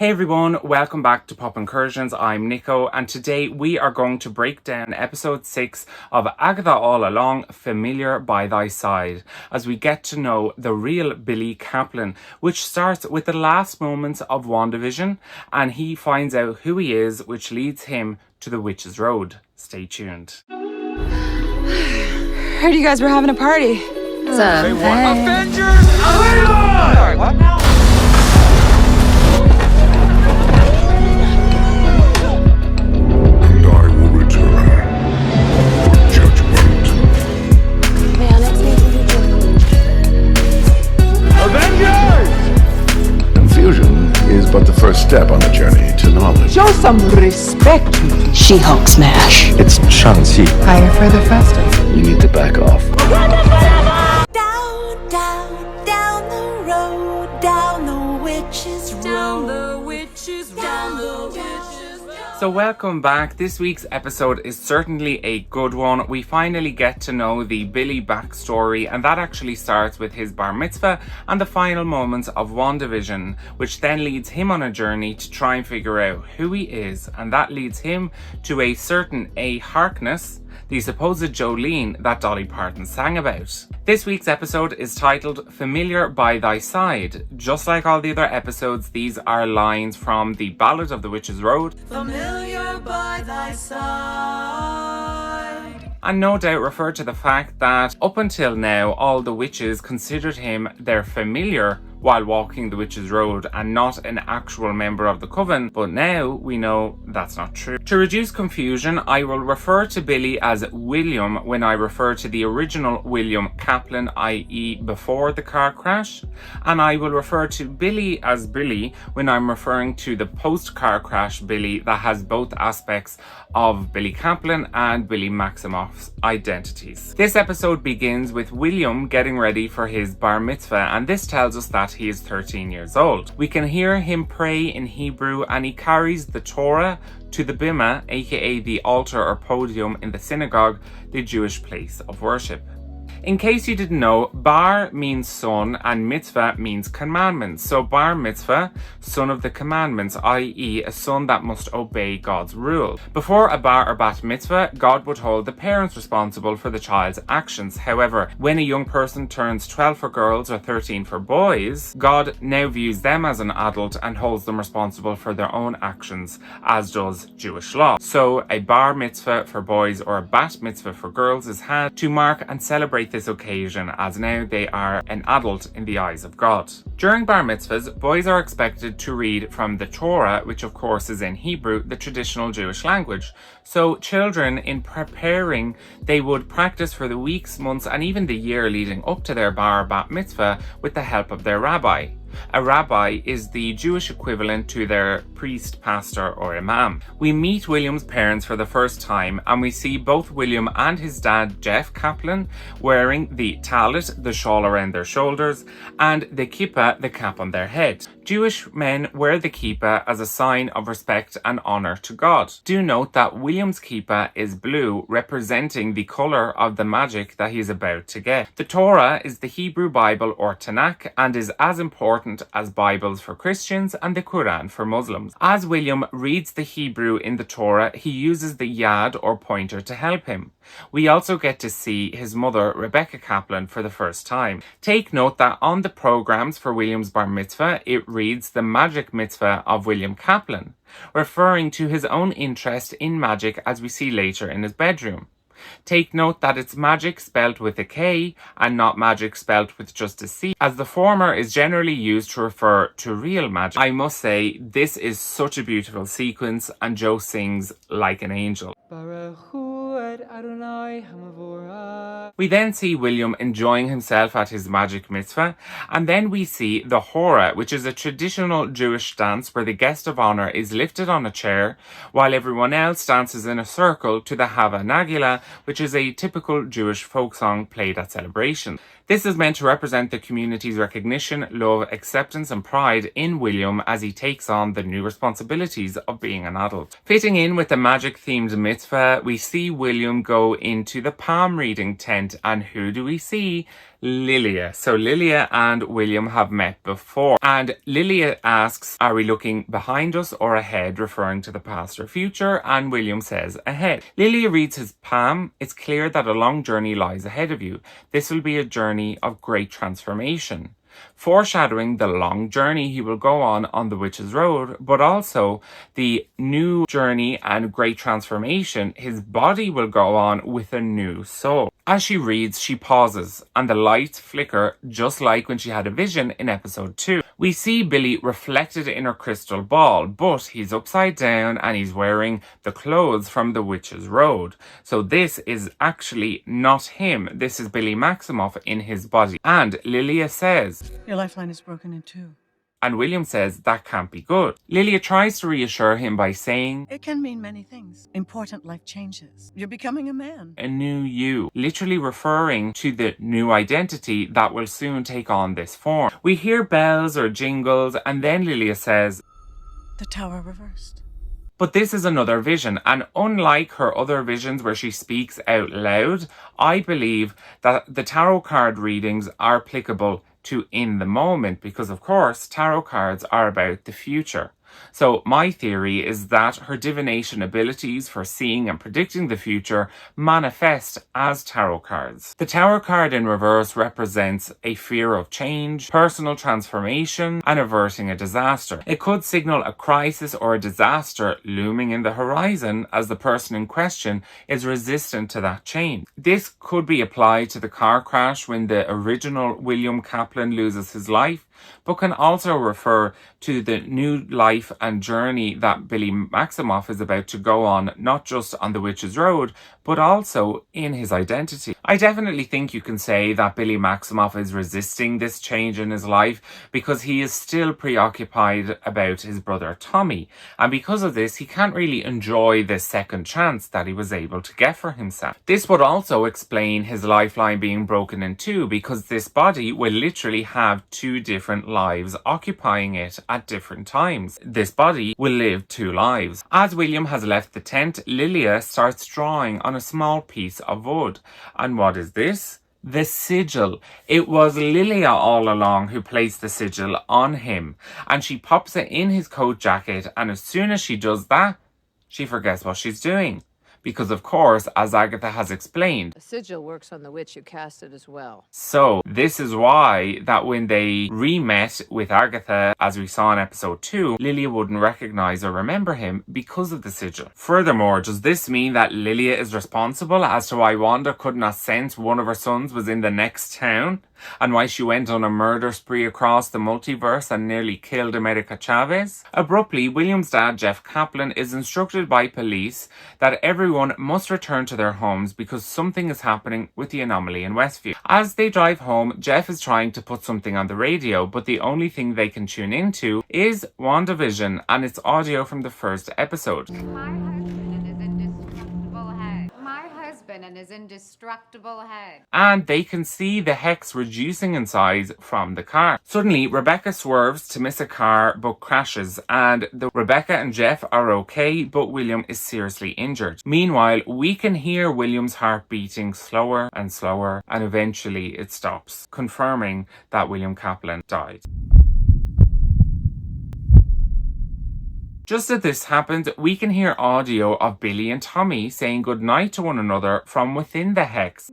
Hey everyone, welcome back to Pop Incursions. I'm Nico, and today we are going to break down episode 6 of Agatha All Along, Familiar by Thy Side, as we get to know the real Billy Kaplan, which starts with the last moments of WandaVision, and he finds out who he is, which leads him to the Witch's Road. Stay tuned. Heard you guys were having a party. Avengers! Sorry, what now? And I will return for judgment. Avengers! Confusion is but the first step on the journey to knowledge. Show some respect. She-Hulk smash. It's Shang-Chi. Higher, further, faster. You need to back off. Down, down, down the road, down the witch's road. Down the witch's road. Down the witch's road. So welcome back. This week's episode is certainly a good one. We finally get to know the Billy backstory, and that actually starts with his bar mitzvah and the final moments of WandaVision, which then leads him on a journey to try and figure out who he is, and that leads him to a certain A. Harkness, the supposed Jolene that Dolly Parton sang about. This week's episode is titled Familiar by Thy Side. Just like all the other episodes, these are lines from the Ballad of the Witch's Road, Familiar by thy side. and no doubt refer to the fact that up until now all the witches considered him their familiar while walking the Witch's Road and not an actual member of the coven, but now we know that's not true. To reduce confusion, I will refer to Billy as William when I refer to the original William Kaplan, i.e. before the car crash, and I will refer to Billy as Billy when I'm referring to the post-car crash Billy that has both aspects of Billy Kaplan and Billy Maximoff's identities. This episode begins with William getting ready for his bar mitzvah, and this tells us that he is 13 years old. We can hear him pray in Hebrew, and he carries the Torah to the bima, aka the altar or podium in the synagogue, the Jewish place of worship. In case you didn't know, bar means son and mitzvah means commandments. So bar mitzvah, son of the commandments, i.e. a son that must obey God's rule. Before a bar or bat mitzvah, God would hold the parents responsible for the child's actions. However, when a young person turns 12 for girls or 13 for boys, God now views them as an adult and holds them responsible for their own actions, as does Jewish law. So a bar mitzvah for boys or a bat mitzvah for girls is had to mark and celebrate this occasion, as now they are an adult in the eyes of God. During bar mitzvahs, boys are expected to read from the Torah, which of course is in Hebrew, the traditional Jewish language. So children, in preparing, they would practice for the weeks, months, and even the year leading up to their bar or bat mitzvah with the help of their rabbi. A rabbi is the Jewish equivalent to their priest, pastor, or imam. We meet William's parents for the first time, and we see both William and his dad, Jeff Kaplan, wearing the talit, the shawl around their shoulders, and the kippah, the cap on their head. Jewish men wear the kippah as a sign of respect and honor to God. Do note that William's kippah is blue, representing the color of the magic that he is about to get. The Torah is the Hebrew Bible or Tanakh and is as important as Bibles for Christians and the Quran for Muslims. As William reads the Hebrew in the Torah, he uses the yad or pointer to help him. We also get to see his mother, Rebecca Kaplan, for the first time. Take note that on the programs for William's bar mitzvah, it reads the magic mitzvah of William Kaplan, referring to his own interest in magic as we see later in his bedroom. Take note that it's magic spelt with a K and not magic spelt with just a C, as the former is generally used to refer to real magic. I must say, this is such a beautiful sequence, and Joe sings like an angel. We then see William enjoying himself at his magic mitzvah, and then we see the Hora, which is a traditional Jewish dance where the guest of honor is lifted on a chair while everyone else dances in a circle to the Hava Nagila, which is a typical Jewish folk song played at celebrations. This is meant to represent the community's recognition, love, acceptance and pride in William as he takes on the new responsibilities of being an adult. Fitting in with the magic-themed mitzvah, we see William go into the palm reading tent, and who do we see? Lilia. So Lilia and William have met before, and Lilia asks, are we looking behind us or ahead, referring to the past or future, and William says ahead. Lilia reads his palm. It's clear that a long journey lies ahead of you. This will be a journey of great transformation, foreshadowing the long journey he will go on the Witch's Road, but also the new journey and great transformation his body will go on with a new soul. As she reads, she pauses, and the lights flicker just like when she had a vision in episode 2. We see Billy reflected in her crystal ball, but he's upside down and he's wearing the clothes from the Witch's Road. So this is actually not him. This is Billy Maximoff in his body. And Lilia says, your lifeline is broken in two. And William says that can't be good. Lilia tries to reassure him by saying, it can mean many things. Important life changes. You're becoming a man. A new you, literally referring to the new identity that will soon take on this form. We hear bells or jingles, and then Lilia says, the tower reversed. But this is another vision, and unlike her other visions where she speaks out loud, I believe that the tarot card readings are applicable to in the moment, because of course tarot cards are about the future. So my theory is that her divination abilities for seeing and predicting the future manifest as tarot cards. The Tower card in reverse represents a fear of change, personal transformation, and averting a disaster. It could signal a crisis or a disaster looming in the horizon as the person in question is resistant to that change. This could be applied to the car crash when the original William Kaplan loses his life, but can also refer to the new life and journey that Billy Maximoff is about to go on, not just on the Witch's Road, but also in his identity. I definitely think you can say that Billy Maximoff is resisting this change in his life because he is still preoccupied about his brother Tommy, and because of this he can't really enjoy this second chance that he was able to get for himself. This would also explain his lifeline being broken in two, because this body will literally have two different lives occupying it at different times. This body will live two lives. As William has left the tent, Lilia starts drawing on a small piece of wood. And what is this? The sigil. It was Lilia all along who placed the sigil on him, and she pops it in his coat jacket, and as soon as she does that, she forgets what she's doing. Because of course, as Agatha has explained, the sigil works on the witch who cast it as well. So this is why that when they re-met with Agatha, as we saw in episode 2, Lilia wouldn't recognise or remember him because of the sigil. Furthermore, does this mean that Lilia is responsible as to why Wanda could not sense one of her sons was in the next town? And why she went on a murder spree across the multiverse and nearly killed America Chavez? Abruptly, William's dad, Jeff Kaplan, is instructed by police that everyone must return to their homes because something is happening with the anomaly in Westview. As they drive home, Jeff is trying to put something on the radio, but the only thing they can tune into is WandaVision and its audio from the first episode. And his indestructible head. And they can see the hex reducing in size from the car. Suddenly, Rebecca swerves to miss a car but crashes, and Rebecca and Jeff are okay, but William is seriously injured. Meanwhile, we can hear William's heart beating slower and slower, and eventually it stops, confirming that William Kaplan died. Just as this happened, we can hear audio of Billy and Tommy saying goodnight to one another from within the hex.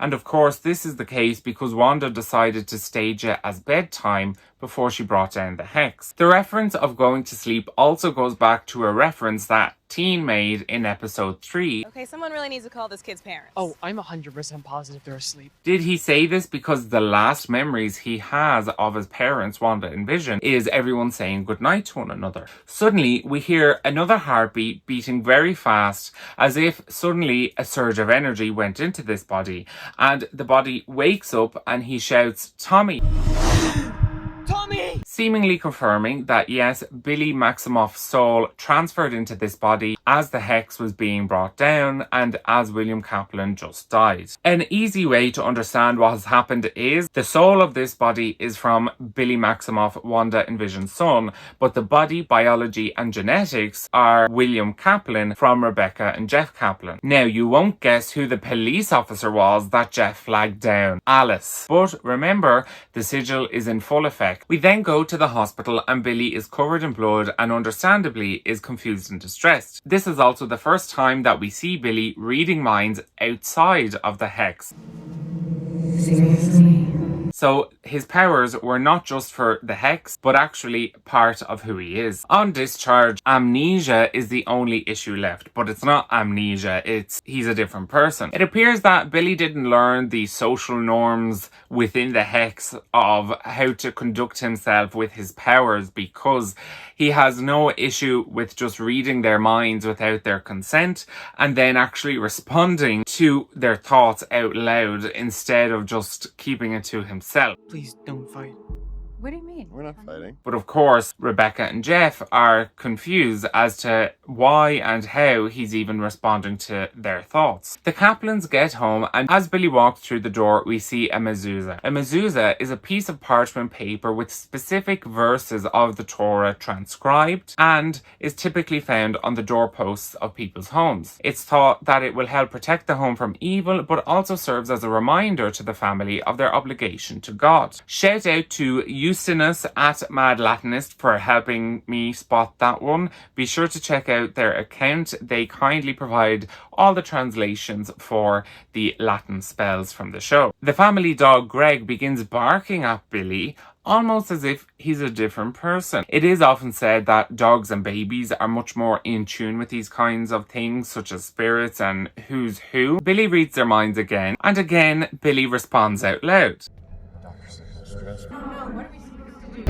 And of course, this is the case because Wanda decided to stage it as bedtime before she brought down the hex. The reference of going to sleep also goes back to a reference that Teen made in episode 3. Okay, someone really needs to call this kid's parents. Oh, I'm 100% positive they're asleep. Did he say this because the last memories he has of his parents, Wanda and Vision, is everyone saying goodnight to one another? Suddenly, we hear another heartbeat beating very fast, as if suddenly a surge of energy went into this body, and the body wakes up and he shouts, "Tommy!" Tommy! seemingly confirming that yes, Billy Maximoff's soul transferred into this body as the hex was being brought down and as William Kaplan just died. An easy way to understand what has happened is the soul of this body is from Billy Maximoff, Wanda and Vision's son, but the body, biology and genetics are William Kaplan from Rebecca and Jeff Kaplan. Now, you won't guess who the police officer was that Jeff flagged down. Alice. But remember, the sigil is in full effect. We then go to the hospital and Billy is covered in blood and understandably is confused and distressed. This is also the first time that we see Billy reading minds outside of the hex. Seriously? So his powers were not just for the hex, but actually part of who he is. On discharge, amnesia is the only issue left, but it's not amnesia, he's a different person. It appears that Billy didn't learn the social norms within the hex of how to conduct himself with his powers because he has no issue with just reading their minds without their consent and then actually responding to their thoughts out loud instead of just keeping it to himself. Please don't fight. What do you mean? We're not fighting. But of course, Rebecca and Jeff are confused as to why and how he's even responding to their thoughts. The Kaplans get home, and as Billy walks through the door, we see a mezuzah. A mezuzah is a piece of parchment paper with specific verses of the Torah transcribed and is typically found on the doorposts of people's homes. It's thought that it will help protect the home from evil, but also serves as a reminder to the family of their obligation to God. Shout out to Justinus at Mad Latinist for helping me spot that one. Be sure to check out their account. They kindly provide all the translations for the Latin spells from the show. The family dog Greg begins barking at Billy, almost as if he's a different person. It is often said that dogs and babies are much more in tune with these kinds of things, such as spirits and who's who. Billy reads their minds again, and again Billy responds out loud.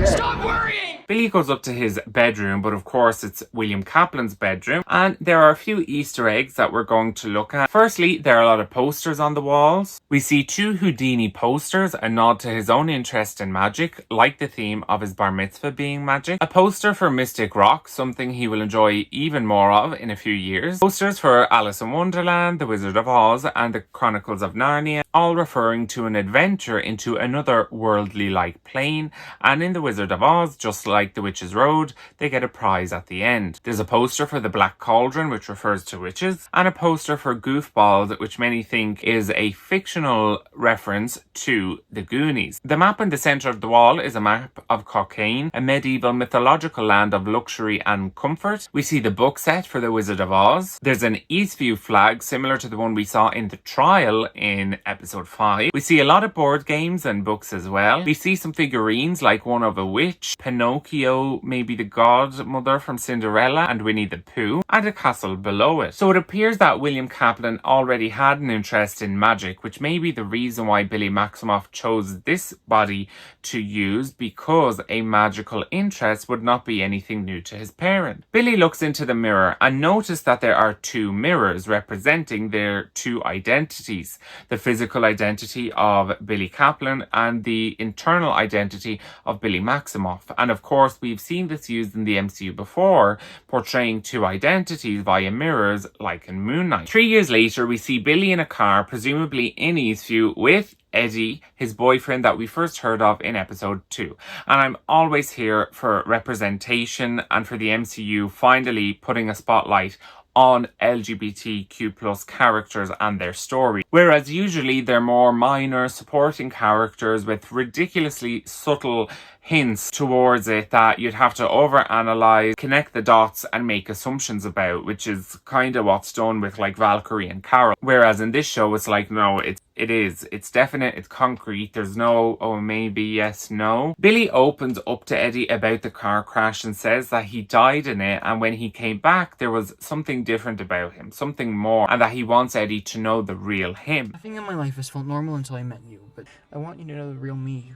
Stop worrying! Billy goes up to his bedroom, but of course it's William Kaplan's bedroom, and there are a few Easter eggs that we're going to look at. Firstly, there are a lot of posters on the walls. We see 2 Houdini posters, a nod to his own interest in magic, like the theme of his bar mitzvah being magic. A poster for Mystic Rock, something he will enjoy even more of in a few years. Posters for Alice in Wonderland, The Wizard of Oz, and The Chronicles of Narnia, all referring to an adventure into another worldly-like plane, and in The Wizard of Oz, just like The Witch's Road, they get a prize at the end. There's a poster for The Black Cauldron, which refers to witches, and a poster for Goofballs, which many think is a fictional reference to the Goonies. The map in the centre of the wall is a map of Cockaigne, a medieval mythological land of luxury and comfort. We see the book set for The Wizard of Oz. There's an Eastview flag, similar to the one we saw in The Trial in episode 5. We see a lot of board games and books as well. We see some figurines like one of a witch, Pinocchio, maybe the godmother from Cinderella, and Winnie the Pooh, and a castle below it. So it appears that William Kaplan already had an interest in magic, which may be the reason why Billy Maximoff chose this body to use, because a magical interest would not be anything new to his parent. Billy looks into the mirror and noticed that there are 2 mirrors representing their 2 identities, the physical identity of Billy Kaplan and the internal identity of Billy Maximoff. And of course, we've seen this used in the MCU before, portraying 2 identities via mirrors, like in Moon Knight. 3 years later, we see Billy in a car, presumably in Eastview, with Eddie, his boyfriend that we first heard of in episode 2. And I'm always here for representation and for the MCU finally putting a spotlight on LGBTQ plus characters and their story. Whereas usually they're more minor supporting characters with ridiculously subtle hints towards it that you'd have to overanalyze, connect the dots and make assumptions about, which is kind of what's done with like Valkyrie and Carol. Whereas in this show it's like, no, it's definite, it's concrete, there's no, oh maybe, yes, no. Billy opens up to Eddie about the car crash and says that he died in it, and when he came back there was something different about him, something more, and that he wants Eddie to know the real him. Nothing in my life has felt normal until I met you, but I want you to know the real me.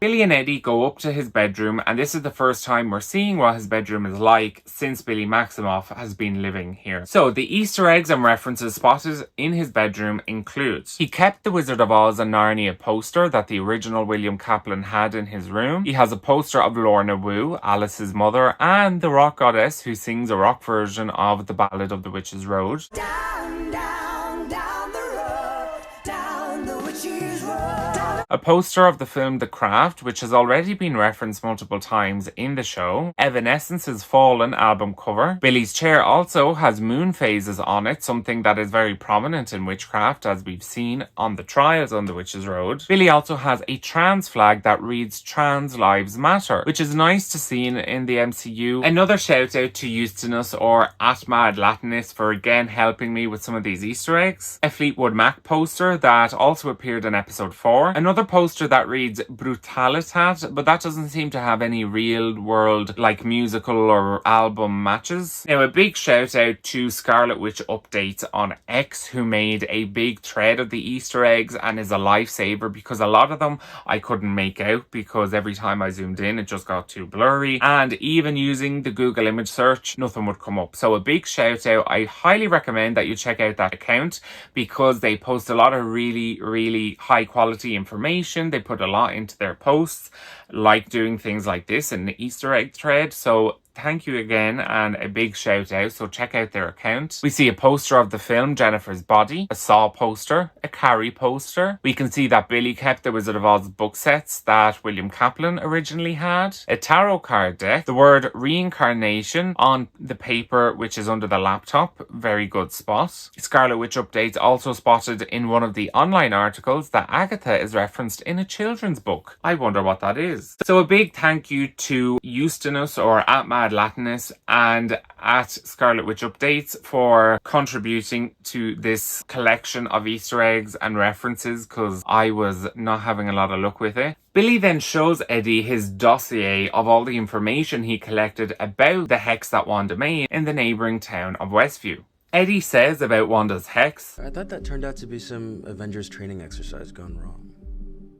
Billy and Eddie go up to his bedroom, and this is the first time we're seeing what his bedroom is like since Billy Maximoff has been living here. So the Easter eggs and references spotted in his bedroom includes: he kept the Wizard of Oz and Narnia poster that the original William Kaplan had in his room. He has a poster of Lorna Wu, Alice's mother, and the rock goddess who sings a rock version of the Ballad of the Witch's Road. Down, down, down the road, down the witch's road. A poster of the film The Craft, which has already been referenced multiple times in the show. Evanescence's Fallen album cover. Billy's chair also has moon phases on it, something that is very prominent in witchcraft, as we've seen on the trials on the Witch's Road. Billy also has a trans flag that reads Trans Lives Matter, which is nice to see in the MCU. Another shout out to Eustinus or Atmad Latinus for again helping me with some of these Easter eggs. A Fleetwood Mac poster that also appeared in episode 4. Another poster that reads Brutalitat, but that doesn't seem to have any real world like musical or album matches. Now a big shout out to Scarlet Witch Update on X, who made a big thread of the Easter eggs and is a lifesaver, because a lot of them I couldn't make out because every time I zoomed in it just got too blurry, and even using the Google image search nothing would come up. So a big shout out. I highly recommend that you check out that account because they post a lot of really high quality information. They put a lot into their posts, like doing things like this in the Easter egg thread. So thank you again and a big shout out. So check out their account. We see a poster of the film Jennifer's Body, a Saw poster, a Carrie poster. We can see that Billy kept the Wizard of Oz book sets that William Kaplan originally had, a tarot card deck, the word reincarnation on the paper which is under the laptop, very good spot. Scarlet Witch Updates also spotted in one of the online articles that Agatha is referenced in a children's book. I wonder what that is. So a big thank you to Eustinus or Atmad Latinus and at Scarlet Witch Updates for contributing to this collection of Easter eggs and references, because I was not having a lot of luck with it. Billy then shows Eddie his dossier of all the information he collected about the hex that Wanda made in the neighbouring town of Westview. Eddie says about Wanda's hex, I thought that turned out to be some Avengers training exercise gone wrong.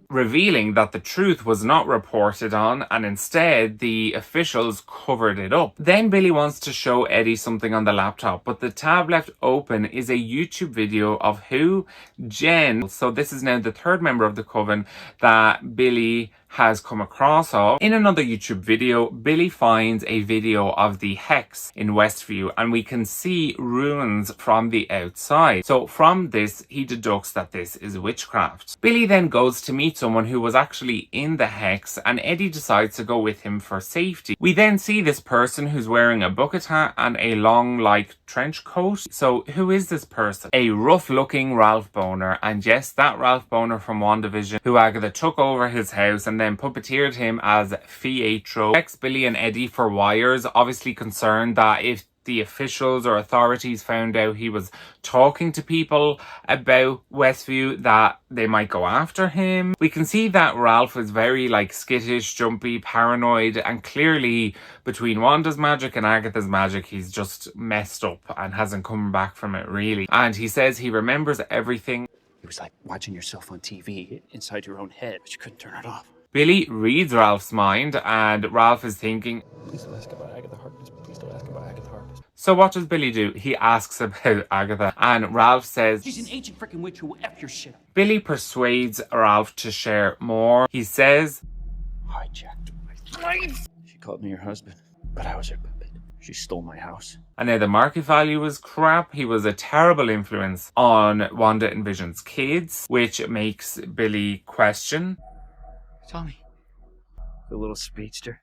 Revealing that the truth was not reported on and instead the officials covered it up. Then Billy wants to show Eddie something on the laptop, but the tab left open is a YouTube video of who? Jen. So this is now the third member of the Coven that Billy has come across of. In another YouTube video, Billy finds a video of the hex in Westview and we can see ruins from the outside. So from this, he deducts that this is witchcraft. Billy then goes to meet someone who was actually in the hex and Eddie decides to go with him for safety. We then see this person who's wearing a bucket hat and a long like trench coat. So who is this person? A rough looking Ralph Bohner, and yes, that Ralph Bohner from WandaVision who Agatha took over his house and then puppeteered him as Pietro. Checks Billy and Eddie for wires, obviously concerned that if the officials or authorities found out he was talking to people about Westview that they might go after him. We can see that Ralph is very like skittish, jumpy, paranoid, and clearly between Wanda's magic and Agatha's magic he's just messed up and hasn't come back from it really. And he says he remembers everything. It was like watching yourself on TV inside your own head, but you couldn't turn it off. Billy reads Ralph's mind and Ralph is thinking, Please don't ask about Agatha Harkness. Please don't ask about Agatha Harkness. So what does Billy do? He asks about Agatha and Ralph says, She's an ancient freaking witch who will F your shit up. Billy persuades Ralph to share more. He says, Hijacked my life. She called me her husband, but I was her puppet. She stole my house. And now the market value was crap. He was a terrible influence on Wanda and Vision's kids, which makes Billy question, Tommy, the little speedster,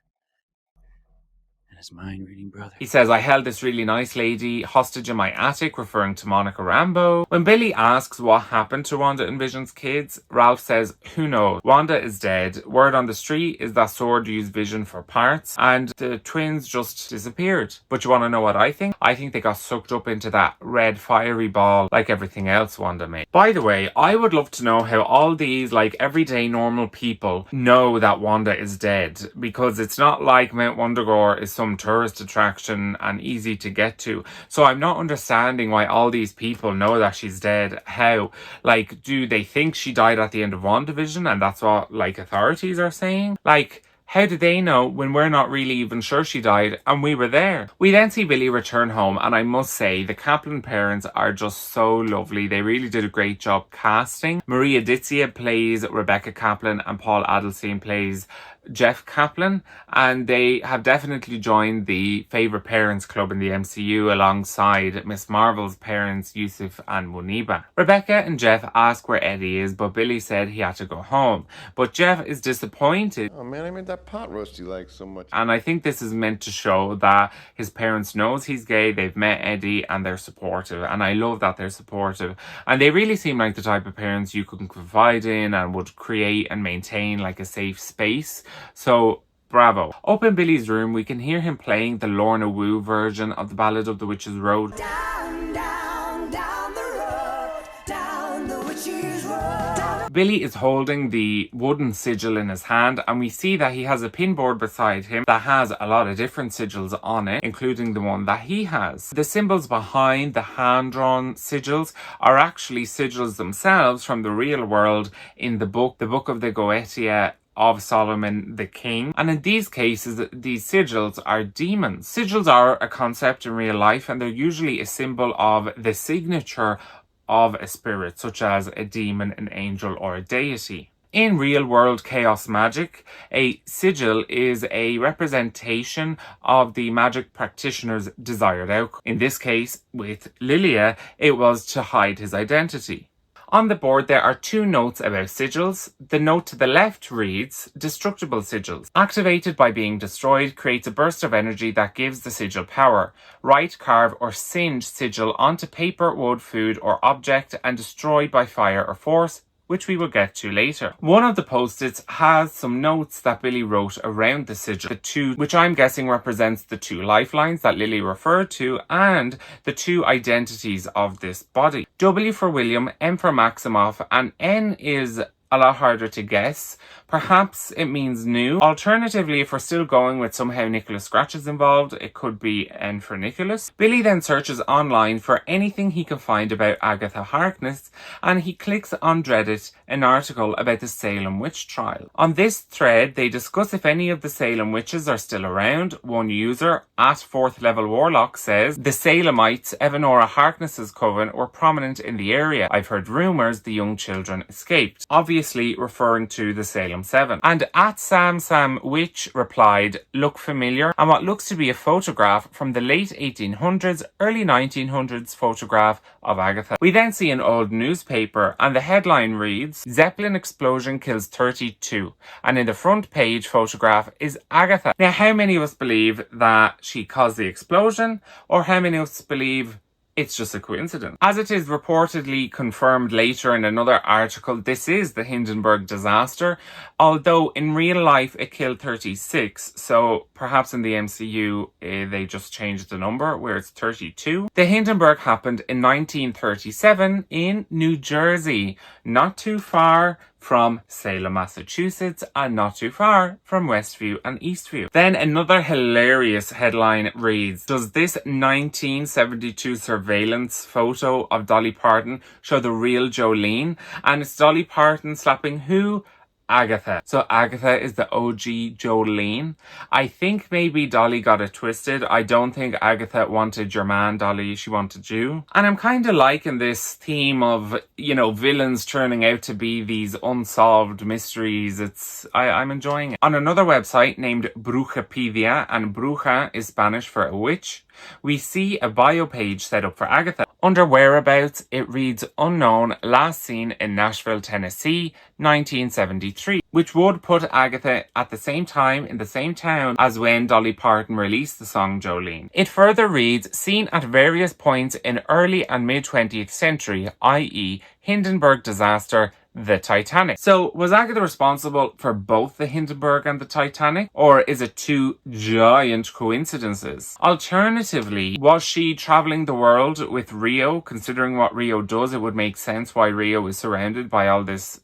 and his mind-reading brother. He says, I held this really nice lady hostage in my attic, referring to Monica Rambeau. When Billy asks what happened to Wanda and Vision's kids, Ralph says, who knows? Wanda is dead. Word on the street is that Sword used Vision for parts and the twins just disappeared. But you want to know what I think? I think they got sucked up into that red fiery ball like everything else Wanda made. By the way, I would love to know how all these like everyday normal people know that Wanda is dead, because it's not like Mount Wundagore is some welcome tourist attraction and easy to get to. So I'm not understanding why all these people know that she's dead. How? Like, do they think she died at the end of WandaVision and that's what, like, authorities are saying? Like, how do they know when we're not really even sure she died and we were there? We then see Billy return home, and I must say the Kaplan parents are just so lovely. They really did a great job casting. Maria Ditzia plays Rebecca Kaplan and Paul Adelstein plays Jeff Kaplan, and they have definitely joined the Favourite Parents Club in the MCU alongside Miss Marvel's parents Yusuf and Muniba. Rebecca and Jeff ask where Eddie is, but Billy said he had to go home. But Jeff is disappointed. Oh man, I made that pot roast you like so much. And I think this is meant to show that his parents knows he's gay, they've met Eddie, and they're supportive. And I love that they're supportive. And they really seem like the type of parents you can confide in and would create and maintain like a safe space. So bravo. Up in Billy's room, we can hear him playing the Lorna Wu version of the Ballad of the Witch's Road. Down, down, down the road, down the witch's road. Billy is holding the wooden sigil in his hand, and we see that he has a pinboard beside him that has a lot of different sigils on it, including the one that he has. The symbols behind the hand-drawn sigils are actually sigils themselves from the real world in the Book of the Goetia of Solomon the King. And in these cases, these sigils are demons. Sigils are a concept in real life, and they're usually a symbol of the signature of a spirit, such as a demon, an angel, or a deity. In real-world chaos magic, a sigil is a representation of the magic practitioner's desired outcome. In this case, with Lilia, it was to hide his identity. On the board, there are two notes about sigils. The note to the left reads, destructible sigils. Activated by being destroyed, creates a burst of energy that gives the sigil power. Write, carve, or singe sigil onto paper, wood, food, or object and destroy by fire or force, which we will get to later. One of the post-its has some notes that Billy wrote around the sigil, the two, which I'm guessing represents the two lifelines that Lily referred to and the two identities of this body. W for William, M for Maximoff, and N is a lot harder to guess. Perhaps it means new. Alternatively, if we're still going with somehow Nicholas Scratch is involved, it could be N for Nicholas. Billy then searches online for anything he can find about Agatha Harkness, and he clicks on Reddit, an article about the Salem witch trial. On this thread, they discuss if any of the Salem witches are still around. One user, at 4th Level Warlock, says, the Salemites, Evanora Harkness's coven, were prominent in the area. I've heard rumours the young children escaped. Obviously referring to the Salem 7. And at Sam Witch replied, look familiar, and what looks to be a photograph from the late 1800s, early 1900s photograph of Agatha. We then see an old newspaper, and the headline reads, Zeppelin explosion kills 32. And in the front page photograph is Agatha. Now, how many of us believe that she caused the explosion, or how many of us believe it's just a coincidence? As it is reportedly confirmed later in another article, this is the Hindenburg disaster, although in real life it killed 36, so perhaps in the MCU they just changed the number where it's 32. The Hindenburg happened in 1937 in New Jersey, not too far from Salem, Massachusetts, and not too far from Westview and Eastview. Then another hilarious headline reads, does this 1972 surveillance photo of Dolly Parton show the real Jolene? And it's Dolly Parton slapping who? Agatha. So Agatha is the OG Jolene. I think maybe Dolly got it twisted. I don't think Agatha wanted your man, Dolly. She wanted you. And I'm kind of liking this theme of, you know, villains turning out to be these unsolved mysteries. I'm enjoying it. On another website named Brujapedia, and Bruja is Spanish for a witch, we see a bio page set up for Agatha. Under whereabouts, it reads unknown, last seen in Nashville, Tennessee, 1973, which would put Agatha at the same time in the same town as when Dolly Parton released the song Jolene. It further reads, seen at various points in early and mid 20th century, i.e. Hindenburg disaster, the Titanic. So, was Agatha responsible for both the Hindenburg and the Titanic? Or is it two giant coincidences? Alternatively, was she travelling the world with Rio? Considering what Rio does, it would make sense why Rio is surrounded by all this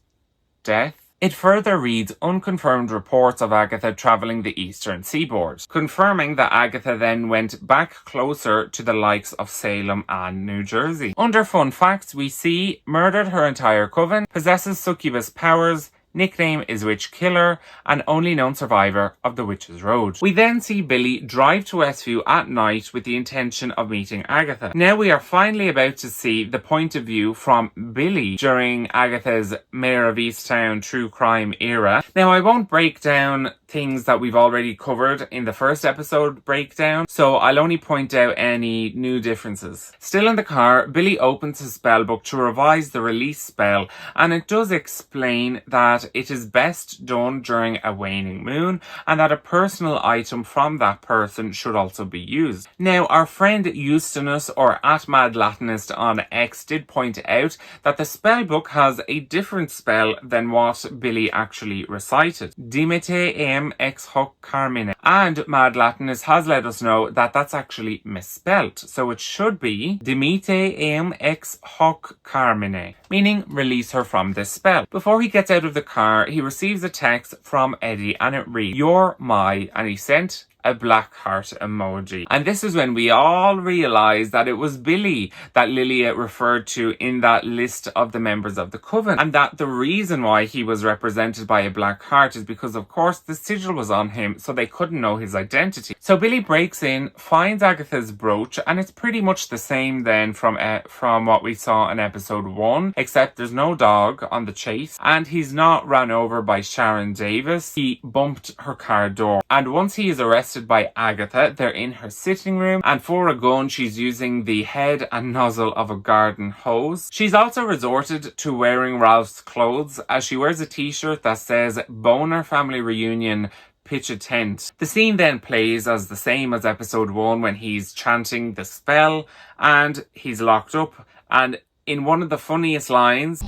death. It further reads unconfirmed reports of Agatha travelling the eastern seaboard, confirming that Agatha then went back closer to the likes of Salem and New Jersey. Under fun facts, we see murdered her entire coven, possesses succubus powers, nickname is Witch Killer, and only known survivor of the Witch's Road. We then see Billy drive to Westview at night with the intention of meeting Agatha. Now we are finally about to see the point of view from Billy during Agatha's Mayor of Easttown true crime era. Now I won't break down things that we've already covered in the first episode breakdown, so I'll only point out any new differences. Still in the car, Billy opens his spellbook to revise the release spell, and it does explain that it is best done during a waning moon, and that a personal item from that person should also be used. Now, our friend Eustonus, or @MadLatinist on X, did point out that the spellbook has a different spell than what Billy actually recited. Dimite eam ex hoc carmine. And MadLatinist has let us know that that's actually misspelt. So it should be Dimite eam ex hoc carmine, meaning release her from this spell. Before he gets out of the car, he receives a text from Eddie, and it reads, "You're my," and he sent a black heart emoji. And this is when we all realised that it was Billy that Lilia referred to in that list of the members of the coven, and that the reason why he was represented by a black heart is because, of course, the sigil was on him, so they couldn't know his identity. So Billy breaks in, finds Agatha's brooch, and it's pretty much the same then from what we saw in episode 1, except there's no dog on the chase, and he's not run over by Sharon Davis. He bumped her car door. And once he is arrested by Agatha, they're in her sitting room, and for a gun she's using the head and nozzle of a garden hose. She's also resorted to wearing Ralph's clothes, as she wears a t-shirt that says Boner Family Reunion, pitch a tent. The scene then plays as the same as episode 1 when he's chanting the spell and he's locked up, and in one of the funniest lines,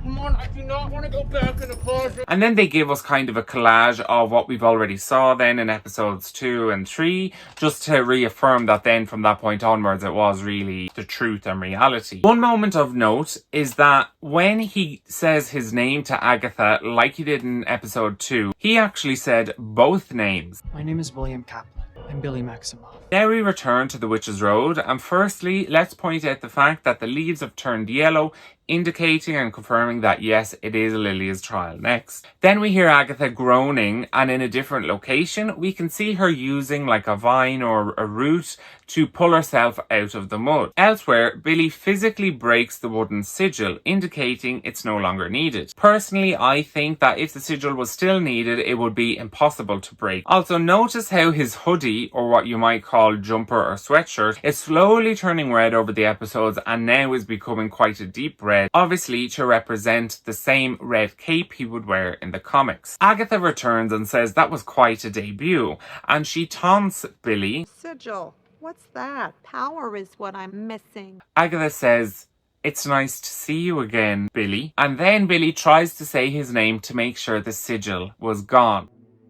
"Come on, I do not want to go back in the closet." And then they give us kind of a collage of what we've already saw then in episodes 2 and 3, just to reaffirm that then from that point onwards it was really the truth and reality. One moment of note is that when he says his name to Agatha, like he did in episode 2, he actually said both names. "My name is William Kaplan. I'm Billy Maximoff." Now we return to the Witch's Road, and firstly, let's point out the fact that the leaves have turned yellow, indicating and confirming that yes, it is Lilia's trial next. Then we hear Agatha groaning, and in a different location, we can see her using like a vine or a root to pull herself out of the mud. Elsewhere, Billy physically breaks the wooden sigil, indicating it's no longer needed. Personally, I think that if the sigil was still needed, it would be impossible to break. Also, notice how his hoodie, or what you might call jumper or sweatshirt, is slowly turning red over the episodes and now is becoming quite a deep red, obviously to represent the same red cape he would wear in the comics. Agatha returns and says that was quite a debut, and she taunts Billy. "Sigil, what's that? Power is what I'm missing." Agatha says, "It's nice to see you again, Billy." And then Billy tries to say his name to make sure the sigil was gone.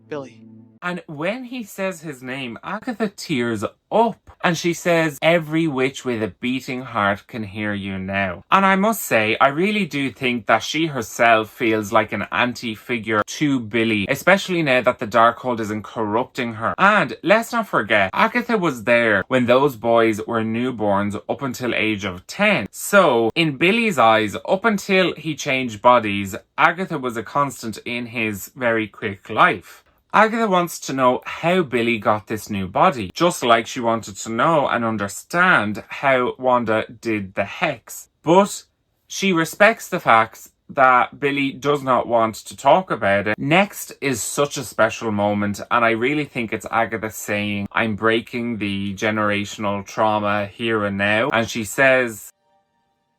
"Billy." And when he says his name, Agatha tears up, and she says, "Every witch with a beating heart can hear you now." And I must say, I really do think that she herself feels like an anti-figure to Billy, especially now that the Darkhold isn't corrupting her. And let's not forget, Agatha was there when those boys were newborns up until age of 10. So, in Billy's eyes, up until he changed bodies, Agatha was a constant in his very quick life. Agatha wants to know how Billy got this new body, just like she wanted to know and understand how Wanda did the hex. But she respects the fact that Billy does not want to talk about it. Next is such a special moment, and I really think it's Agatha saying, "I'm breaking the generational trauma here and now." And she says,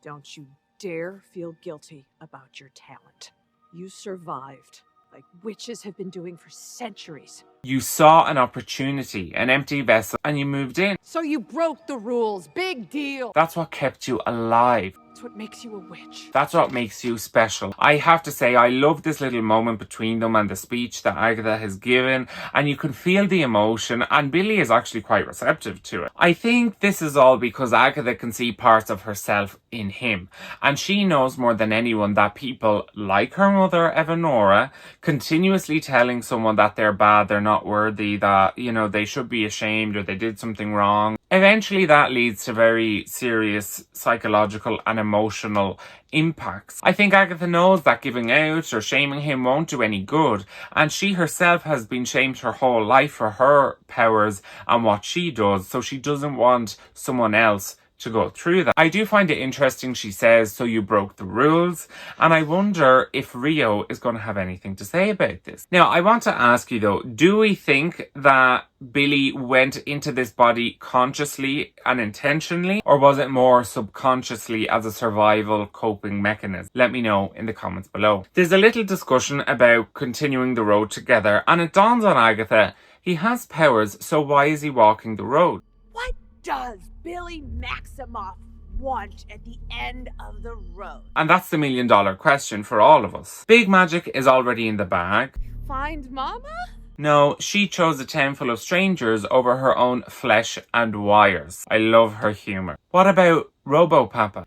"Don't you dare feel guilty about your talent. You survived, like witches have been doing for centuries. You saw an opportunity, an empty vessel, and you moved in. So you broke the rules. Big deal. That's what kept you alive. It's what makes you a witch. That's what makes you special. I have to say, I love this little moment between them and the speech that Agatha has given, and you can feel the emotion, and Billy is actually quite receptive to it. I think this is all because Agatha can see parts of herself in him, and she knows more than anyone that people like her mother, Evanora, continuously telling someone that they're bad, they're not worthy, that, you know, they should be ashamed or they did something wrong. Eventually that leads to very serious psychological and emotional impacts. I think Agatha knows that giving out or shaming him won't do any good, and she herself has been shamed her whole life for her powers and what she does, so she doesn't want someone else to go through that. I do find it interesting she says, so you broke the rules, and I wonder if Rio is going to have anything to say about this. Now, I want to ask you though, do we think that Billy went into this body consciously and intentionally, or was it more subconsciously as a survival coping mechanism? Let me know in the comments below. There's a little discussion about continuing the road together, and it dawns on Agatha, he has powers, so why is he walking the road? What does Billy Maximoff want at the end of the road? And that's the $1 million question for all of us. Big magic is already in the bag. Find Mama? No, she chose a town full of strangers over her own flesh and wires. I love her humour. What about Robopapa?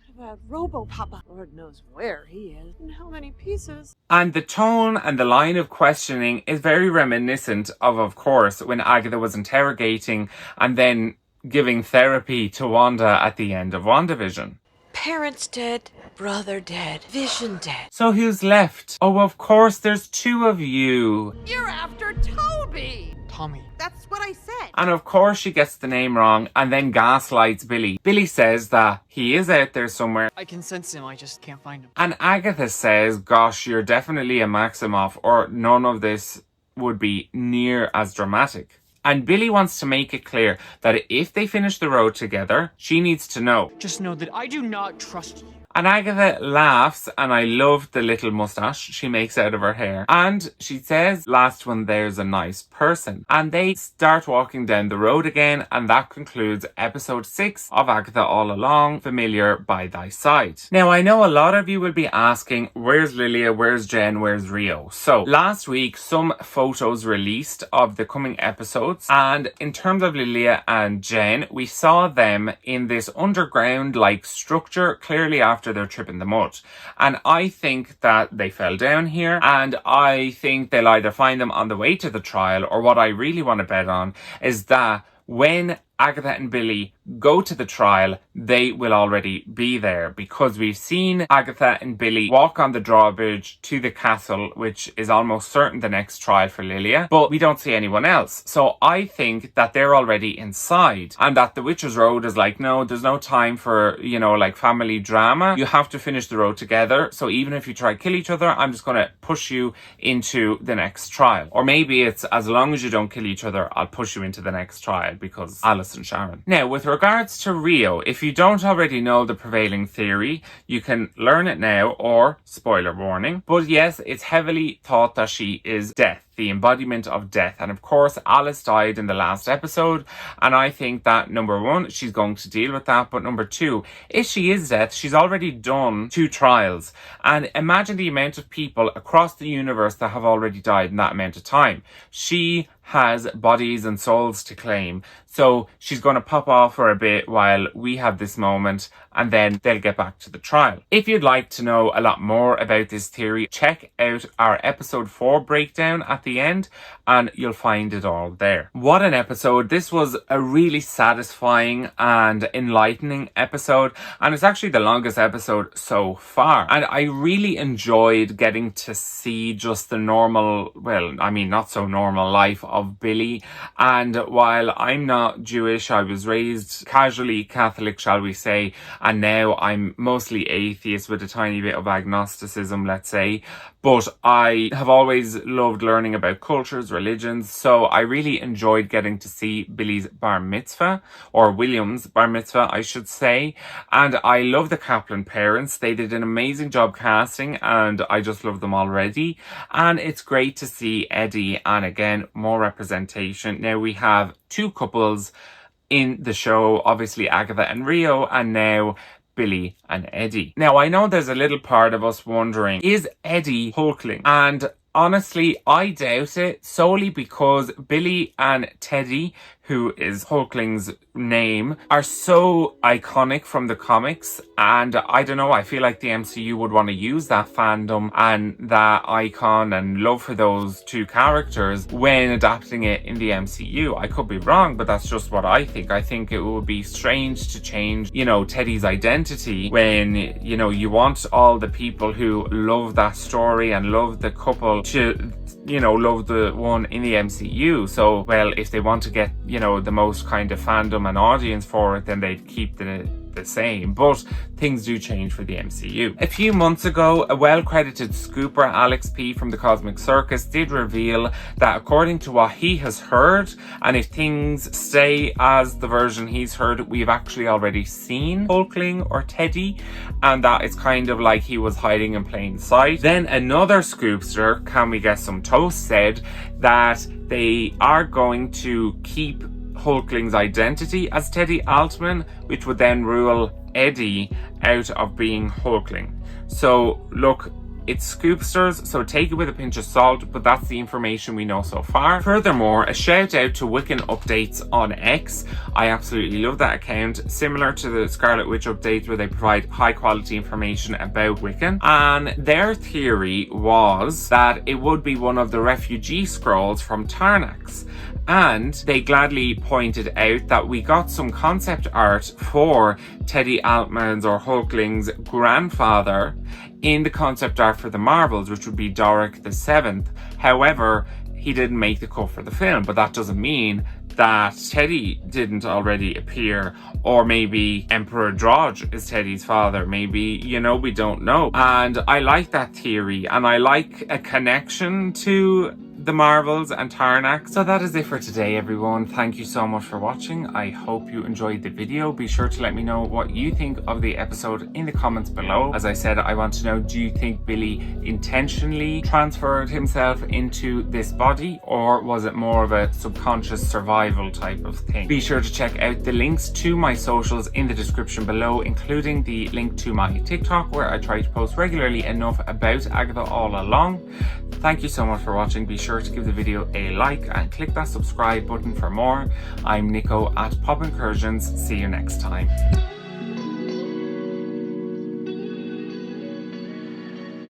Robopapa. Lord knows where he is and how many pieces. And the tone and the line of questioning is very reminiscent of course, when Agatha was interrogating and then giving therapy to Wanda at the end of WandaVision. Parents dead, brother dead, Vision dead. So who's left? Oh, of course, there's two of you. You're after Toby! Tommy. That's what I said. And of course she gets the name wrong and then gaslights Billy. Billy says that he is out there somewhere. I can sense him, I just can't find him. And Agatha says, gosh, you're definitely a Maximoff, or none of this would be near as dramatic. And Billy wants to make it clear that if they finish the road together, she needs to know. Just know that I do not trust you. And Agatha laughs, and I love the little moustache she makes out of her hair. And she says, last one there's a nice person. And they start walking down the road again, and that concludes episode 6 of Agatha All Along, Familiar by Thy Side. Now, I know a lot of you will be asking, where's Lilia, where's Jen, where's Rio? So, last week, some photos released of the coming episodes, and in terms of Lilia and Jen, we saw them in this underground-like structure, clearly after their trip in the mud. And I think that they fell down here, and I think they'll either find them on the way to the trial, or what I really want to bet on is that when Agatha and Billy go to the trial, they will already be there, because we've seen Agatha and Billy walk on the drawbridge to the castle, which is almost certain the next trial for Lilia, but we don't see anyone else. So I think that they're already inside, and that the Witch's Road is like, no, there's no time for, you know, like family drama. You have to finish the road together. So even if you try to kill each other, I'm just going to push you into the next trial. Or maybe it's, as long as you don't kill each other, I'll push you into the next trial, because Alice and Sharon. Now, with regards to Rio, if you don't already know the prevailing theory, you can learn it now, or spoiler warning. But yes, it's heavily thought that she is Death, the embodiment of death. And of course, Alice died in the last episode, and I think that number one, she's going to deal with that, but number two, if she is Death, she's already done 2 trials, and imagine the amount of people across the universe that have already died in that amount of time. She has bodies and souls to claim, so she's going to pop off for a bit while we have this moment, and then they'll get back to the trial. If you'd like to know a lot more about this theory, check out our episode 4 breakdown at the end, and you'll find it all there. What an episode. This was a really satisfying and enlightening episode, and it's actually the longest episode so far. And I really enjoyed getting to see just the normal, well, I mean, not so normal life of Billy. And while I'm not Jewish, I was raised casually Catholic, shall we say, and now I'm mostly atheist with a tiny bit of agnosticism, let's say. But I have always loved learning about cultures, religions, so I really enjoyed getting to see Billy's bar mitzvah, or William's bar mitzvah, I should say. And I love the Kaplan parents. They did an amazing job casting, and I just love them already. And it's great to see Eddie, and again, more representation. Now we have 2 couples in the show, obviously Agatha and Rio, and now Billy and Eddie. Now, I know there's a little part of us wondering, is Eddie Hulkling? And honestly, I doubt it, solely because Billy and Teddy, who is Hulkling's name, are so iconic from the comics, and I don't know, I feel like the MCU would want to use that fandom and that icon and love for those two characters when adapting it in the MCU. I could be wrong, but that's just what I think. I think it would be strange to change, you know, Teddy's identity when, you know, you want all the people who love that story and love the couple to, you know, love the one in the MCU. So, well, if they want to get, you know, the most kind of fandom and audience for it, then they'd keep the same. But things do change for the MCU. A few months ago, a well-credited scooper, Alex P from the Cosmic Circus, did reveal that according to what he has heard, and if things stay as the version he's heard, we've actually already seen Hulkling or Teddy, and that it's kind of like he was hiding in plain sight. Then another scoopster, Can We Get Some Toast, said that they are going to keep Hulkling's identity as Teddy Altman, which would then rule Eddie out of being Hulkling. So look, it's scoopsters, so take it with a pinch of salt, but that's the information we know so far. Furthermore, a shout out to Wiccan Updates on X. I absolutely love that account, similar to the Scarlet Witch updates where they provide high quality information about Wiccan. And their theory was that it would be one of the refugee scrolls from Tarnax. And they gladly pointed out that we got some concept art for Teddy Altman's or Hulkling's grandfather in the concept art for the Marvels, which would be Doric the Seventh. However, he didn't make the cut for the film, but that doesn't mean that Teddy didn't already appear, or maybe Emperor Drog is Teddy's father. Maybe, you know, we don't know. And I like that theory, and I like a connection to the Marvels and Tarnax. So that is it for today, everyone. Thank you so much for watching. I hope you enjoyed the video. Be sure to let me know what you think of the episode in the comments below. As I said, I want to know, do you think Billy intentionally transferred himself into this body, or was it more of a subconscious survival type of thing? Be sure to check out the links to my socials in the description below, including the link to my TikTok, where I try to post regularly enough about Agatha all along. Thank you so much for watching. Be sure to give the video a like and click that subscribe button for more. I'm Nico at Pop Incursions. See you next time.